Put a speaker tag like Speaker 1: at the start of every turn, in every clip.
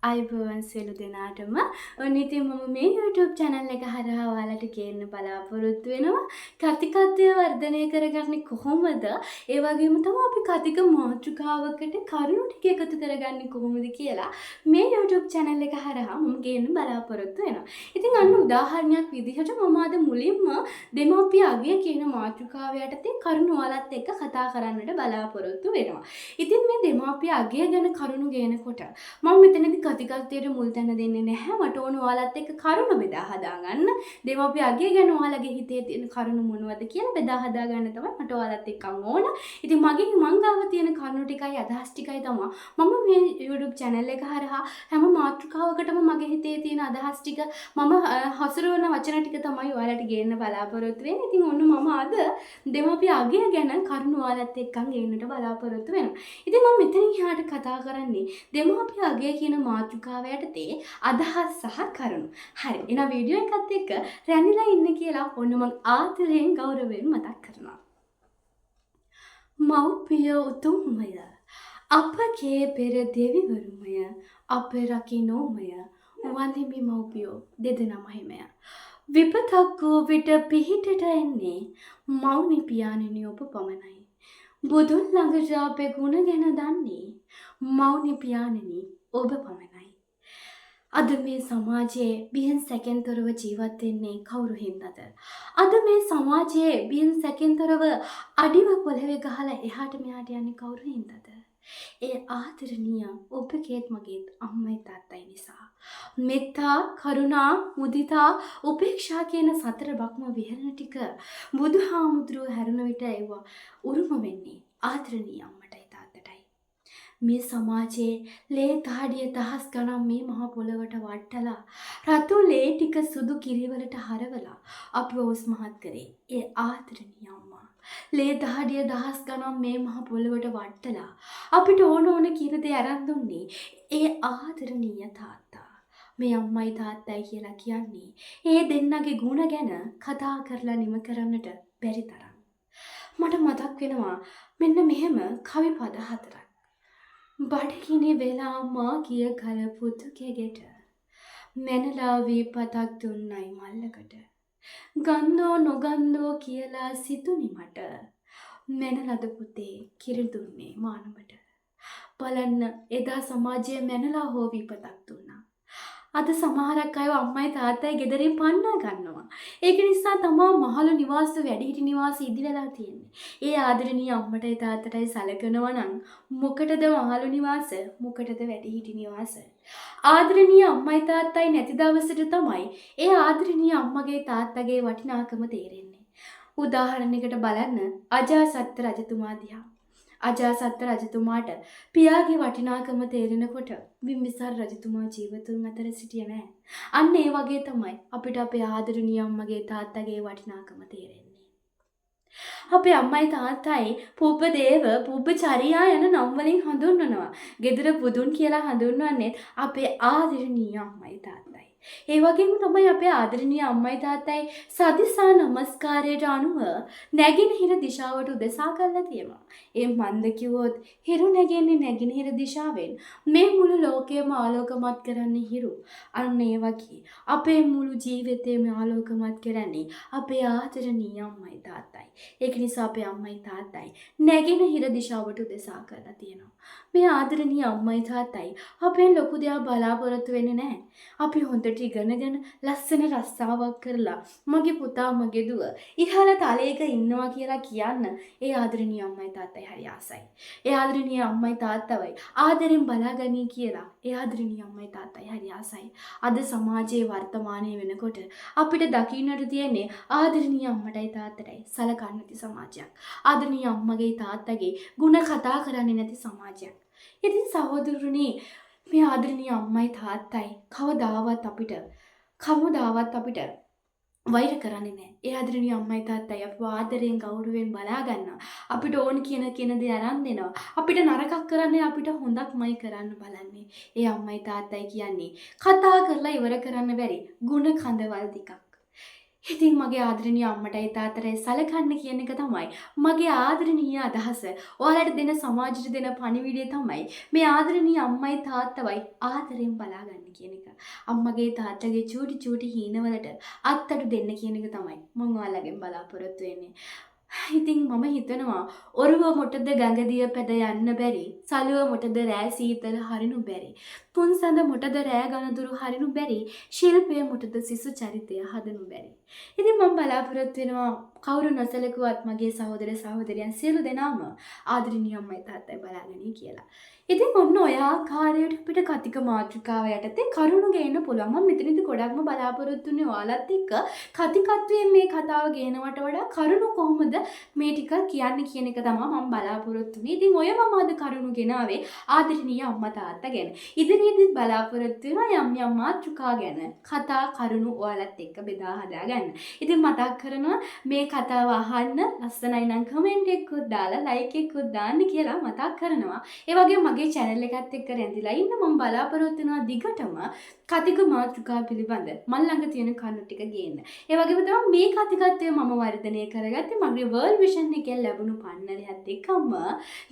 Speaker 1: අයිබෝවන් සියලු දෙනාටම ඔන්න ඉතින් මම මේ YouTube channel එක හරහා ඔයාලට කියන්න බලාපොරොත්තු වෙනවා කතිකත්වය වර්ධනය කරගන්නේ කොහොමද ඒ වගේම තමයි අපි කතික මාතෘකාවකට කරුණු ටික එකතු කරගන්නේ කොහොමද කියලා මේ YouTube channel එක හරහා මම කියන්න බලාපොරොත්තු වෙනවා. ඉතින් අන්න උදාහරණයක් විදිහට මම අද මුලින්ම දෙමාපිය අගය කියන මාතෘකාව යටතේ කරුණු ඔයාලත් එක්ක කතා කරන්නට බලාපොරොත්තු වෙනවා. ඉතින් මේ දෙමාපිය අගය ගැන කරුණු ගේනකොට මම මෙතනදී කතිකත්වයට මුල් තැන දෙන්නේ නැහැ. මට ඕන ඔයාලත් එක්ක කරුණු බෙදා හදාගන්න. දෙමාපිය අගය ගැන ඔයාලගේ හිතේ තියෙන කරුණු මොනවද කියලා බෙදා හදාගන්න තමයි මට ඔයාලත් එක්කම ඕන. ඉතින් මගේ මංගාව තියෙන කරුණු ටිකයි අදහස් ටිකයි තමයි මම මේ YouTube channel එක හරහා හැම මාතෘකාවකටම මගේ හිතේ තියෙන අදහස් ටික මම හසුරවන වචන ටික තමයි ඔයාලට ගේන්න බලාපොරොත්තු වෙන්නේ. ඉතින් ඔන්න මම අද දෙමාපිය අගය ගැන කරුණු ඔයාලත් එක්කන් ගේන්නට බලාපොරොත්තු වෙනවා. ඉතින් මම මෙතනින් එහාට කතා කරන්නේ දෙමාපිය අගය කියන මාතෘකාව යටතේ අදහස් සහ කරුණු. හරි. එහෙනම් වීඩියෝ එකත් එක්ක රැඳිලා ඉන්න කියලා ඔන්න මම ආදරයෙන් ගෞරවයෙන් මතක් කරනවා. මව්පිය උතුම්මය අපගේ පෙර දෙවිවරුමය අප රකින්නෝමය වන්දිමි මව්පියෝ දෙදෙනාම හිමය. විපතක් වූ විට පිහිටට එන්නේ මව්නි පියාණෙනි ඔබ පමණයි. බුදුන් ළඟට අපේ ගුණ ගැන දන්නේ මව්නි පියාණෙනි ඔබ පමණයි. අද මේ සමාජයේ බියෙන් සැකෙන්තරව ජීවත් වෙන්නේ කවුරු හින්දාද? අද මේ සමාජයේ බියෙන් සැකෙන්තරව අඩිව පොළවේ ගහලා එහාට මෙහාට යන්නේ කවුරු හින්දාද? ඒ ආදරණීය ඔබගේත් මගේත් අම්මයි තාත්තයි නිසා. මෙත්තා, කරුණා, මුදිතා, උපේක්ෂා කියන සතර බ්‍රහ්ම විහරණ ටික බුදුහාමුදුරුවෝ හැරුණ විට ඒවා උරුම වෙන්නේ ආදරණීය අම්මටයි තාත්තටයි. මේ සමාජයේ ලේ දහඩිය දහස් ගණන් මේ මහ පොළවට වට්ටලා රතු ලේ ටික සුදු කිරිවලට හරවලා අපව උස්මහත් කරේ ඒ ආදරණීය අම්මා. ලේ දහඩිය දහස් ගණන් මේ මහ පොළවට වට්ටලා අපිට ඕන කියන දේ අරන් දුන්නේ ඒ ආදරණීය තාත්තා. මේ අම්මයි තාත්තයි කියලා කියන්නේ ඒ දෙන්නගේ ಗುಣ ගැන කතා කරලා නිම කරන්නට බැරි තරම්. මට මතක් වෙනවා මෙන්න මෙහෙම කවි පද හතරක්. බඩගිනි වෙලා මා කිය කල පුතු කෙගෙට මැනලා වී පතක් දුන්නයි මල්ලකට ගන්දෝ නොගන්දෝ කියලා සිතුනි මට මැනලද පුතේ කිරි දුන්නේ මානමට. බලන්න එදා සමාජයේ මැනලා හෝ වී පතක් දුන්නා. අද සමහරක් අය අම්මයි තාත්තයි ගෙදරින් පන්නා ගන්නවා. ඒක නිසා තමයි මහලු නිවාස වැඩිහිටි නිවාස ඉදි වෙලා තියෙන්නේ. ඒ ආදරණීය අම්මටයි තාත්තටයි සැලකනවා නම් මොකටද මහලු නිවාස? මොකටද වැඩිහිටි නිවාස? ආදරණීය අම්මයි තාත්තයි නැති දවසට තමයි ඒ ආදරණීය අම්මගේ තාත්තගේ වටිනාකම තේරෙන්නේ. උදාහරණයකට බලන්න අජාසත් රජතුමා දිහා. අජාසත් රජතුමාට පියාගේ වටිනාකම තේරෙනකොට බිම්බිසාර රජතුමා ජීවතුන් අතර සිටියේ නැහැ. අන්න ඒ වගේ තමයි අපිට අපේ ආදරණීය අම්මගේ තාත්තගේ වටිනාකම තේරෙන්නේ. අපේ අම්මයි තාත්තයි පුබ්බදේව පුබ්බචරියා යන නම් වලින් හඳුන්වනවා. ගෙදර පුදුන් කියලා හඳුන්වන්නේ අපේ ආදරණීය අම්මයි තාත්තයි. ඒ වගේම තමයි අපේ ආදරණීය අම්මයි තාත්තයි සදිසා නමස්කාරයට අනුව නැගිනහිර දිශාවට උදෙසා කරලා තියෙනවා. ඒ මන්ද කිව්වොත් හිරු නැගෙන්නේ නැගිනහිර දිශාවෙන්. මේ මුළු ලෝකයම ආලෝකමත් කරන්නේ හිරු. අන්න ඒ වගේ අපේ මුළු ජීවිතේම ආලෝකමත් කරන්නේ අපේ ආදරණීය අම්මයි තාත්තයි. ඒක නිසා අපේ අම්මයි තාත්තයි නැගිනහිර දිශාවට උදෙසා කරලා තියෙනවා. මේ ආදරණීය අම්මයි තාත්තයි අපේ ලොකු දෙයක් බලාපොරොත්තු වෙන්නේ නැහැ. අපි හොඳට ඉගෙනගෙන ලස්සන රස්සාවක් කරලා මගේ පුතා මගේ දුව ඉහළ තලයක ඉන්නවා කියලා කියන්න ඒ ආදරණීය අම්මයි තාත්තයි හරි ආසයි. ඒ ආදරණීය අම්මයි තාත්තවයි ආදරෙන් බලාගනී කියලා ඒ ආදරණීය අම්මයි තාත්තයි හරි ආසයි. අද සමාජයේ වර්තමානයේ වෙනකොට අපිට දකින්නට තියෙන්නේ ආදරණීය අම්මටයි තාත්තටයි සලකන්නේ නැති සමාජයක්. ආදරණීය අම්මගේ තාත්තගේ ಗುಣ කතා කරන්නේ නැති සමාජයක්. ඉතින් සහෝදරනි මේ ආදරණීය අම්මයි තාත්තයි කවදාවත් අපිට වෛර කරන්නේ නැහැ. ඒ ආදරණීය අම්මයි තාත්තයි අපව ආදරයෙන් ගෞරවයෙන් බලා ගන්නවා. අපිට ඕන කියන දේ අරන් දෙනවා. අපිට නරකක් කරන්නේ අපිට හොඳක්මයි කරන්න බලන්නේ. ඒ අම්මයි තාත්තයි කියන්නේ කතා කරලා ඉවර කරන්න බැරි ಗುಣ කඳවල් ටිකක්. ඉතින් මගේ ආදරණීය අම්මටයි තාත්තටයි සලකන්න කියන එක තමයි මගේ ආදරණීය අදහස. ඔයාලට දෙන සමාජයට දෙන පණිවිඩය තමයි මේ ආදරණීය අම්මයි තාත්තවයි ආදරෙන් බලාගන්න කියන එක. අම්මගේ තාත්තගේ චූටි චූටි හීනවලට අත්තටු දෙන්න කියන එක තමයි මම ඔයාලගෙන් බලාපොරොත්තු වෙන්නේ. ඉතින් මම හිතනවා ඔරුව මොටද ගඟදිය පැද යන්න බැරි, සලුව මොටද රෑ සීතල හරිනු බැරි, පුන්සඳ මොටද රෑ ගණදුරු හරිනු බැරි, ශිල්පය මොටද සිසු චරිතය හදනු බැරි. ඉතින් මම බලාපොරොත්තු වෙනවා කවුරු නොසලකුවත් මගේ සහෝදර සහෝදරයන් සියලු දෙනාම ආදරණීය අම්මයි තාත්තයි බලාගනි කියලා. ඉතින් ඔන්න ඔය ආකාරයට අපිට කතික මාතෘකාව යටතේ කරුණු ගේන්න පුළුවන්. මම මෙතනදී ගොඩක්ම බලාපොරොත්තු වෙන්නේ ඔයාලත් එක්ක කතිකත්වයෙන් මේ කතාව ගේනවට වඩා කරුණු කොහොමද මේ ටික කියන්නේ කියන එක තමයි මම බලාපොරොත්තු වෙන්නේ. ඉතින් ඔය මම අද කරුණු ගෙනාවේ ආදරණීය අම්මා තාත්තා ගැන. ඉදිරියේදීත් බලාපොරොත්තු වෙනවා යම් යම් මාතෘකා ගැන කතා කරුණු ඔයාලත් එක්ක බෙදා හදා ගන්න. ඉතින් මතක් කරනවා මේ කතාව අහන්න ලස්සනයි නම් කමෙන්ට් එකකුත් දාලා ලයික් එකකුත් දාන්න කියලා මතක් කරනවා. ඒ වගේම මගේ channel එකත් එක්ක රැඳිලා ඉන්න මම බලාපොරොත්තු වෙනවා දිගටම කතික මාතෘකා පිළිබඳ මල් ළඟ තියෙන කරුණු ටික ගේන්න. ඒ වගේම තමයි මේ කතිකත්වය මම වර්ධනය කරගත්තේ මගේ World Vision එකෙන් ලැබුණු පන්නරයත් එක්කම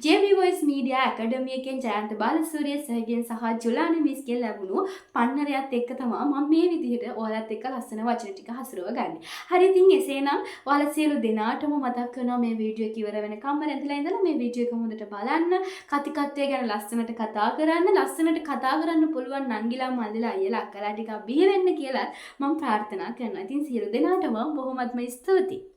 Speaker 1: JB Voice Media Academy එකෙන් ජයන්ත බාලසූරිය සර්ගෙන් සහ ජුලානි මිස්ගෙන් ලැබුණු පන්නරයත් එක්ක තමයි මම මේ විදිහට ඔයාලත් එක්ක ලස්සන වචන ටික හසුරව ගන්නේ. හරි ඉතින් එසේනම් ඔයාලා සියලු දෙනාටම මතක් කරනවා මේ වීඩියෝ එක ඉවර වෙනකම්ම රැඳිලා ඉඳලා මේ වීඩියෝ එක හොඳට බලන්න, කතිකත්වය ගැන ලස්සනට කතා කරන්න පුළුවන් නංගිලා මල්ලිලා අයියලා අක්කලා ටිකක් බිහි වෙන්න කියලා මම ප්‍රාර්ථනා කරනවා. ඉතින් සියලු දෙනාටම බොහොමත්ම ස්තුතියි.